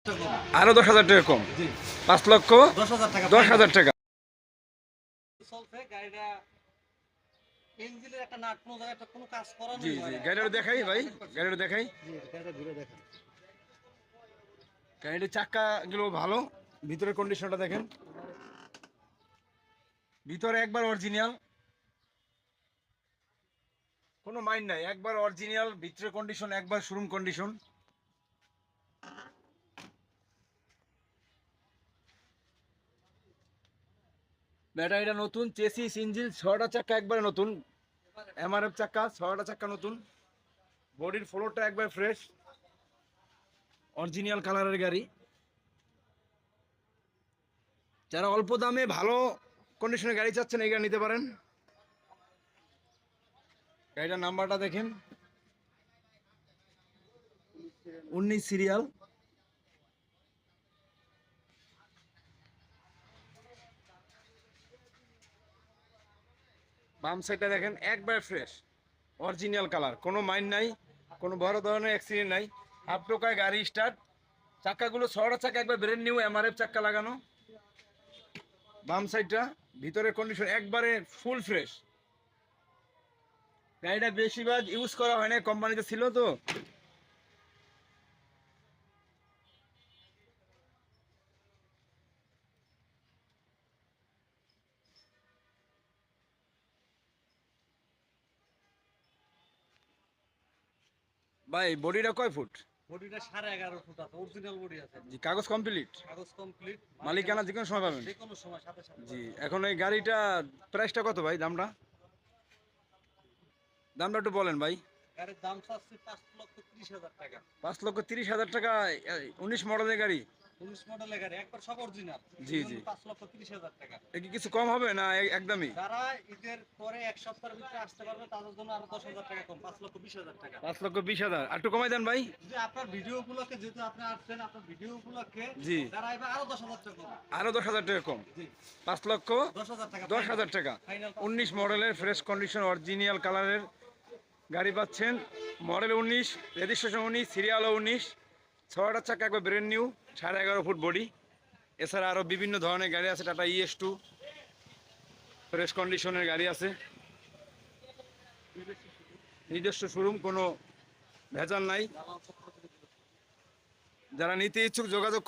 আরো 10,000 টাকা কম। 5,10,000 টাকা। জি জি, গাড়িটা দেখাই ভাই, গাড়িটা দেখাই। গাড়ির চাক্কা গুলো ভালো, ভিতরের কন্ডিশনটা দেখেন, ভিতরে একবার অরিজিনাল, কোনো মাইন্ড নাই, একবার অরিজিনাল, ভিতরের কন্ডিশন একবার শোরুম কন্ডিশন। ব্যাটারিটা নতুন, চেসিস ইঞ্জিন 6টা চাক্কা একবারে নতুন, এমআরএফ চাক্কা 6টা চাক্কা নতুন, বডির ফ্লোরটা একবার ফ্রেশ, অরিজিনাল কালারের গাড়ি। যারা অল্প দামে ভালো কন্ডিশনের গাড়ি চাচ্ছেন এই গাড়ি নিতে পারেন। গাড়িটার নাম্বারটা দেখেন, 19 সিরিয়াল। বাম সাইডটা দেখেন একবার ফ্রেশ, অরিজিনাল কালার, কোনো মাইন্ড নাই, কোনো বড় ধরনের অ্যাক্সিডেন্ট নাই, হাফ টোকায় গাড়ি স্টার্ট। চাক্কাগুলো 6টা চাক্কা একবার ব্র্যান্ড নিউ এমআরএফ চাক্কা লাগানো। বাম সাইডটা ভিতরের কন্ডিশন একবারে ফুল ফ্রেশ। গাড়িটা বেশিরভাগ ইউজ করা হয় না, কোম্পানিতে ছিল তো। ভাই বডিটা কয় ফুট? বডিটা 11.5 ফুট আছে, অরিজিনাল বডি আছে। জি, কাগজ কমপ্লিট, কাগজ কমপ্লিট, মালিকানা যে কোনো সময় পাবেন। যে কোনো সময় সাথে সাথে। জি, এখন এই গাড়িটা প্রাইসটা কত ভাই, দামটা দামটা একটু বলেন ভাই। গাড়ির দাম চাচ্ছি 5,30,000 টাকা। 5,30,000 টাকা, 19 মডেলের গাড়ি। 19 মডেলের গাড়ি, একবার সব অরিজিনাল। জি জি, 5,30,000 টাকা। এ কি কিছু কম হবে না একদমই? যারা ঈদের পরে এক সপ্তাহের ভিতরে আসতে পারবে তাদের জন্য আরো 10,000 টাকা কম, 5,20,000 টাকা। 5,20,000 আর একটু কমাই দেন ভাই। যদি আপনার ভিডিও উপলক্ষে, যেহেতু আপনি আসছেন, আপনার ভিডিও উপলক্ষে জি, যারা এবার আরো 10,000 টাকা কম। আরো 10,000 টাকা কম। জি, 5,10,000 টাকা। 10,000 টাকা। ফাইনাল 19 মডেলের ফ্রেশ কন্ডিশন অরিজিনাল কালারের গাড়ি পাচ্ছেন। মডেল 19, রেজিস্ট্রেশন 19, সিরিয়ালও 19, 6টা চাকা একবার ব্র্যান্ড নিউ, 11.5 ফুট বডি। এছাড়া আরও বিভিন্ন ধরনের গাড়ি আছে, টাটা ES2 ফ্রেশ কন্ডিশনের গাড়ি আছে, নিজস্ব শোরুম, কোনো ভেজাল নাই। যারা নিতে ইচ্ছুক যোগাযোগ